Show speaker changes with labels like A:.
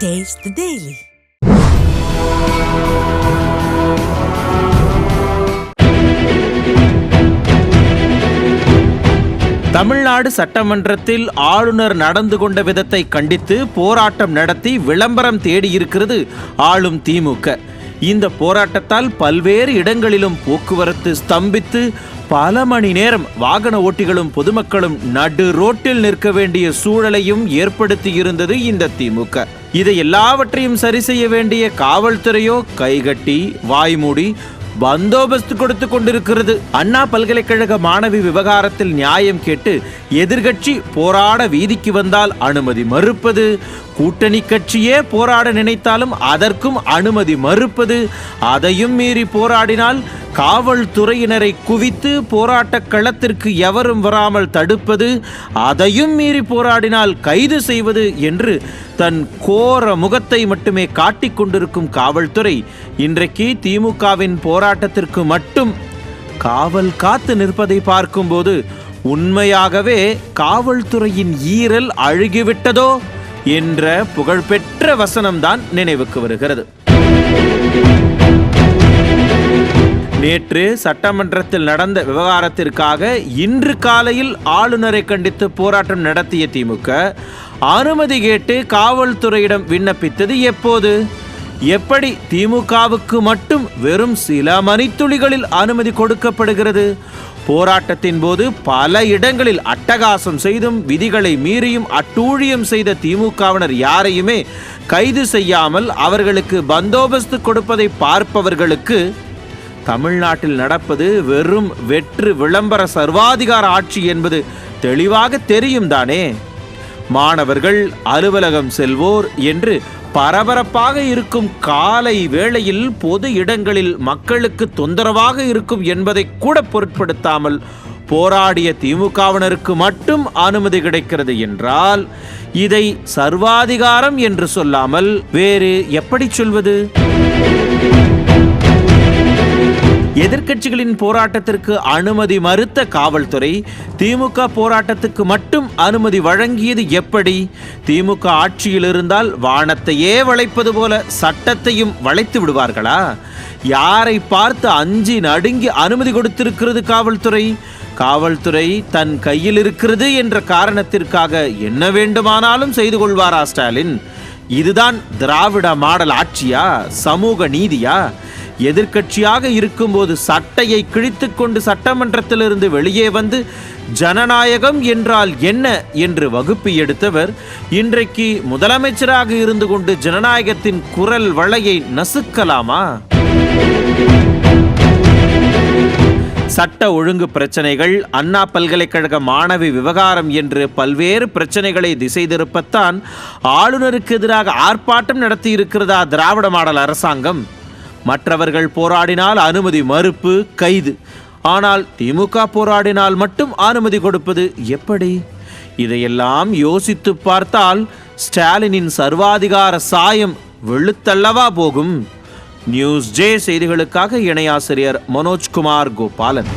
A: Taste the Daily.
B: Tamil Nadu சட்டமன்றத்தில் ஆளுநர் நடந்து கொண்ட விதத்தை கண்டித்து போராட்டம் நடத்தி விளம்பரம் தேடியிருக்கிறது ஆளும் திமுக. இந்த போராட்டத்தால் பல்வேறு இடங்களிலும் போக்குவரத்து ஸ்தம்பித்து பல மணி நேரம் வாகன ஓட்டிகளும் பொதுமக்களும் நடு ரோட்டில் நிற்க வேண்டிய சூழலையும் ஏற்படுத்தியிருந்தது இந்த திமுக. இதை எல்லாவற்றையும் சரி செய்ய வேண்டிய காவல்துறையோ கைகட்டி வாய்மூடி பந்தோபஸ்து கொடுத்து கொண்டிருக்கிறது. அண்ணா பல்கலைக்கழக மாணவி விவகாரத்தில் நியாயம் கேட்டு எதிர்கட்சி போராட வீதிக்கு வந்தால் அனுமதி மறுப்பது, கூட்டணி கட்சியே போராட நினைத்தாலும் அதற்கும் அனுமதி மறுப்பது, அதையும் மீறி போராடினால் காவல்துறையினரை குவித்து போராட்ட களத்திற்கு எவரும் வராமல் தடுப்பது, அதையும் மீறி போராடினால் கைது செய்வது என்று தன் கோர முகத்தை மட்டுமே காட்டிக் கொண்டிருக்கும் காவல்துறை இன்றைக்கு திமுகவின் போராட்டத்திற்கு மட்டும் காவல் காத்து நிற்பதை பார்க்கும்போது உண்மையாகவே காவல்துறையின் ஈரல் அழுகிவிட்டதோ என்ற புகழ்பெற்ற வசனம்தான் நினைவுக்கு வருகிறது. நேற்று சட்டமன்றத்தில் நடந்த விவகாரத்திற்காக இன்று காலையில் ஆளுநரை கண்டித்து போராட்டம் நடத்திய திமுக அனுமதி கேட்டு காவல்துறையிடம் விண்ணப்பித்தது எப்போது? எப்படி திமுகவுக்கு மட்டும் வெறும் சில மணித்துளிகளில் அனுமதி கொடுக்கப்படுகிறது? போராட்டத்தின் போது பல இடங்களில் அட்டகாசம் செய்தும் விதிகளை மீறியும் அட்டூழியம் செய்த திமுகவினர் யாரையுமே கைது செய்யாமல் அவர்களுக்கு பந்தோபஸ்து கொடுப்பதை பார்ப்பவர்களுக்கு தமிழ்நாட்டில் நடப்பது வெறும் வெற்று விளம்பர சர்வாதிகார ஆட்சி என்பது தெளிவாக தெரியும் தானே. மாணவர்கள் அலுவலகம் செல்வோர் என்று பரபரப்பாக இருக்கும் காலை வேளையில் பொது இடங்களில் மக்களுக்கு தொந்தரவாக இருக்கும் என்பதை கூட பொருட்படுத்தாமல் போராடிய திமுகவினருக்கு மட்டும் அனுமதி கிடைக்கிறது என்றால் இதை சர்வாதிகாரம் என்று சொல்லாமல் வேறு எப்படி சொல்வது? எதிர்க்கட்சிகளின் போராட்டத்திற்கு அனுமதி மறுத்த காவல்துறை திமுக போராட்டத்துக்கு மட்டும் அனுமதி வழங்கியது எப்படி? திமுக ஆட்சியில் இருந்தால் வானத்தையே வளைப்பது போல சட்டத்தையும் வளைத்து விடுவார்களா? யாரை பார்த்து அஞ்சி நடுங்கி அனுமதி கொடுத்திருக்கிறது காவல்துறை? காவல்துறை தன் கையில் இருக்கிறது என்ற காரணத்திற்காக என்ன வேண்டுமானாலும் செய்து கொள்வாரா ஸ்டாலின்? இதுதான் திராவிட மாடல் ஆட்சியா? சமூக நீதியா? எதிர்க்கட்சியாக இருக்கும்போது சட்டையை கிழித்துக் கொண்டு சட்டமன்றத்திலிருந்து வெளியே வந்து ஜனநாயகம் என்றால் என்ன என்று வகுப்பு எடுத்தவர் இன்றைக்கு முதலமைச்சராக இருந்து கொண்டு ஜனநாயகத்தின் குரல் வளையை நசுக்கலாமா? சட்ட ஒழுங்கு பிரச்சனைகள், அண்ணா பல்கலைக்கழக மாணவி விவகாரம் என்று பல்வேறு பிரச்சனைகளை திசை திருப்பத்தான் ஆளுநருக்கு எதிராக ஆர்ப்பாட்டம் நடத்தி இருக்கிறதா திராவிட மாடல் அரசாங்கம்? மற்றவர்கள் போராடினால் அனுமதி மறுப்பு, கைது. ஆனால் திமுக போராடினால் மட்டும் அனுமதி கொடுப்பது எப்படி? இதையெல்லாம் யோசித்து பார்த்தால் ஸ்டாலினின் சர்வாதிகார சாயம் வெளுத்தல்லவா போகும். நியூஸ் ஜே செய்திகளுக்காக இணையாசிரியர் மனோஜ்குமார் கோபாலன்.